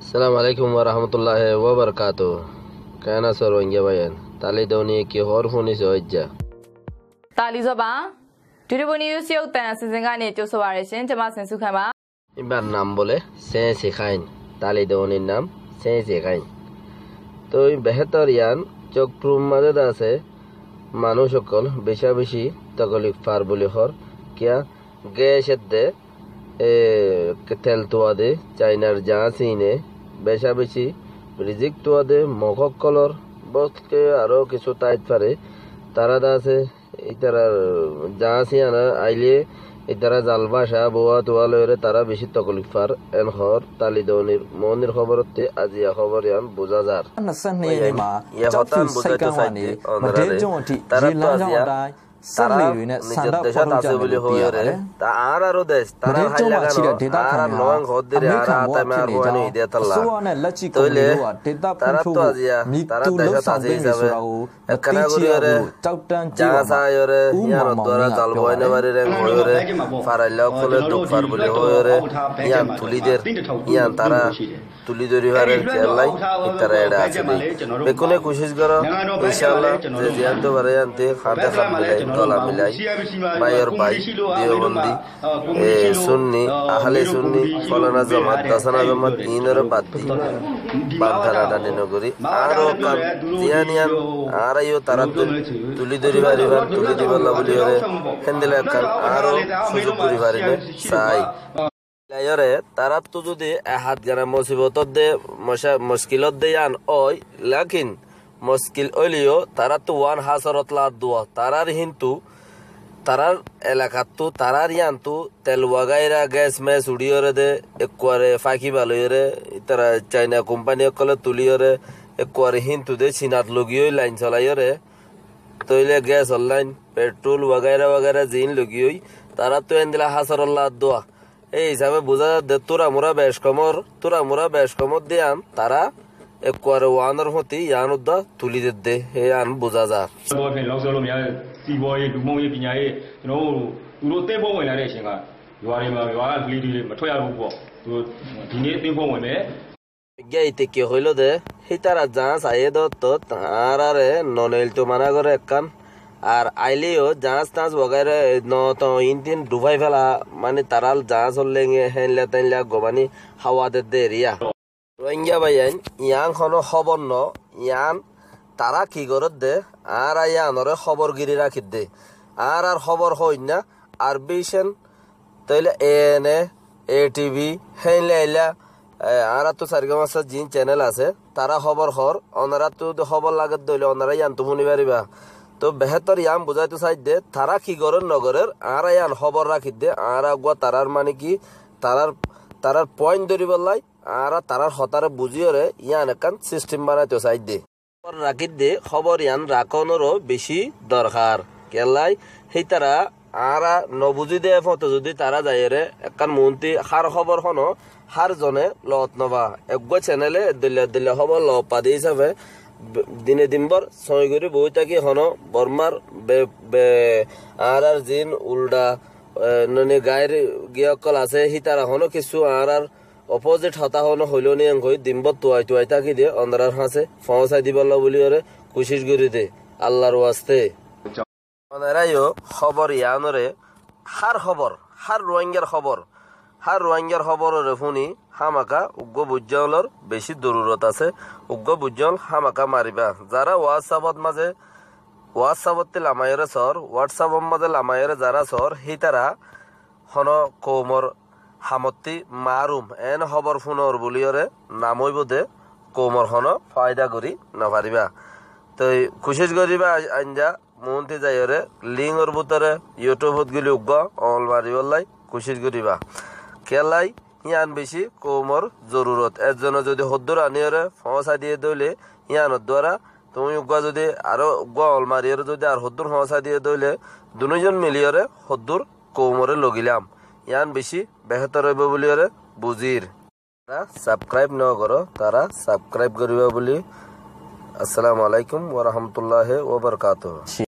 Assalamualaikum warahmatullahi wabarakatuh. Kana sorongya bayan. Tali doni ki hor huni soja. Tali zoba. Duriboni yusiyo tan sizinga ne joso barishin jama sensu khama. Ibar নাম বলে সে শেখাইন তালি দনির নাম সে শেখাইন তো বেহতর ইয়ান চক্রুম মাঝে আছে মানুষ সকল বেশা বেশি তকলিফ পার বলি হর কিয়া গ্যাসের দে তেল তোয়া দে চাইনার যা সিনে বেশা বেশি রিজিক তোয়া দে মখক কলর বসকে আরো কিছু তাইত পারে তারা আছে ইতারা যা সিয়ানা আইলে ইতারা জালবাসা বোয়া তোয়া লয়রে তারা বেশি তকলিফ পার এন হর তালিদনির মনির খবরতে আজিয়া খবর ইয়ান বোঝা যার ইয়া হতান বুঝাইতে চাইতে তারা তো আজিয়া তারা নিজের দেশত আছে বলি হয়রে তা আরো দেশ তারা হাই লাগানো আর নং হদ্দিরে আর আতামে আর হওয়ানি ইদিয়া তাল্লা তইলে তারা তো আজিয়া তারা দেশত আছে হিসাবে একখানা করিয়রে জাগাসা হয়রে ইয়ান দ্বারা জাল বয়নে বাড়ি রেং হয়রে ফারাইলাও খোলে দুঃখার বলি হয়রে ইয়ান তুলিদের ইয়ান তারা তুলি ধরি হারের খেলাই তারা এডা আছে বেকুনে কোশিশ করো ইনশাআল্লাহ যে জিয়ান তো বারে আনতে খাতে খাত মিলাই তলা মিলাই বাইর বাই দেওবন্দি সুন্নি আহলে সুন্নি ফলানা জামাত দাসানা জামাত ইনরে বাতি বান্ধারা দানি নগরী আরো কাম জিয়ান ইয়ান আরাইও তারা তুলি ধরি হারিবার তুলি দিবাল্লা বলি হরে হেন্দিলা কান আরো সুযোগ করি পারিনে চাই লাইরে তারা তো যদি হাত গানা মুসিবতত দে মুশকিলত দে আন ওই লাকিন মুশকিল হইলিও তারা তো ওয়ান হাসরত লা দুয়া তারার হিন্তু তারার এলাকাত তো তারার ইয়ান্তু তেল ওয়াগাইরা গ্যাস মেস উড়িয়রে দে একবারে ফাঁকি বালইরে তারা চাইনা কোম্পানি কলে তুলিয়রে একবারে হিন্তু দে সিনাত লগিয়ই লাইন চলাইরে তইলে গ্যাস অনলাইন পেট্রোল ওয়াগাইরা জিন লগিয়ই তারা তো এন্দিলা হাসরত লা দুয়া এই হিসাবে বোঝা দে তোরা মোরা বেশ কমর দিয়ান তারা একবারে ওয়ানোর হতি ইয়ান উদ্দা তুলি দে হে আন বোঝা যা গাইতে কি হইল দে সেই তারা যা চাইয়ে দত্ত তারারে ননেল তো মানা করে একখান আর আইলেও জাহাজ টাজ বগাইরে তো ইনতিন ডুবাই ফেলা মানে তারাল জাহাজ হলে হেনলা তেনলা গবানি হাওয়া দে রিয়া রোহিঙ্গা ভাইয়ান ইয়াং হনো খবর ন ইয়ান তারা কি করত দে আর ইয়ানরে খবর গিরি রাখি দে আর খবর হই না আর বিশেন তাইলে এনে এটিভি হেনলা আর তো সারগামাসা জিন চ্যানেল আছে তারা খবর হর ওনারা তো খবর লাগত দইলে ওনারা ইয়ান তো শুনি পারিবা তো বেহতর ইয়াম বুঝাইতে চাই দে তারা কি করেন নগরের আর ইয়ান খবর রাখি দে আর আগুয়া তারার মানে কি তারার পয়েন্ট ধরিব লাই আর তারার হতারে বুঝিয়রে ইয়ান একান সিস্টেম বানাইতে চাই দে রাখি দে খবর ইয়ান রাখনেরও বেশি দরকার কেলাই সেই তারা আর নবুঝি দে ফটো যদি তারা যাইরে একান মন্ত্রী হার খবর হনো হার জনে লত নবা একগো চ্যানেলে দিলে খবর লপা দিয়ে হিসাবে দিনে দিনবার ছয় করে বই থাকি হন বর্মার আর জিন উল্ডা ননি গায়ের গিয়কল আছে সি তারা হনো কিছু আর অপোজিট হতা হনো হইল নি হই দিনবার তুয়াই থাকি দিয়ে অন্ধার হাসে ফসাই দিবল বলি ওরে কোশিশ করি দে আল্লাহর ওয়াস্তে অনারাইও খবর ইয়ানরে হার রোহিঙ্গার খবরের শুনি হামাকা উগ্র বুজ্জাউলর বেশি জরুরত আছে উগ্র বুজ্জাউল হামাকা মারিবা যারা হোয়াটসঅ্যাপতে লামাইরে সর হোয়াটসঅ্যাপের মাঝে লামাইরে যারা সর সেই তারা হন কৌমর হামতি মারুম এন খবর ফোনর বলিয়রে নামইব দে কৌমর হন ফায়দা করি নাপারিবা তো কোশিশ করিবা আঞ্জা মন্ত্রী যাইরে লিঙ্কর ভিতরে ইউটিউবত গেলে উগ্র অল মারিবলাই কোশিশ করিবা কেলাই ইয়ান বেশি কৌমর জরুরত এর যদি হদ্দুর আনিয়রে ফসা দিয়ে দইলে ইয়ানোর দ্বারা তুমি উগ্গা যদি আরো উগ্গা অলমারিয়রে যদি আর হদ্দুর ফসা দিয়ে দইলে দুজন মিলিয়রে হদ্দুর কৌমরে লগিলাম ইয়ান বেশি বেহতর হইব বলিয়রে বুজির সাবস্ক্রাইব ন করো তারা সাবস্ক্রাইব করিবা বলি। আসসালামু আলাইকুম ওয়া রাহমাতুল্লাহি ওয়া বারাকাতুহু।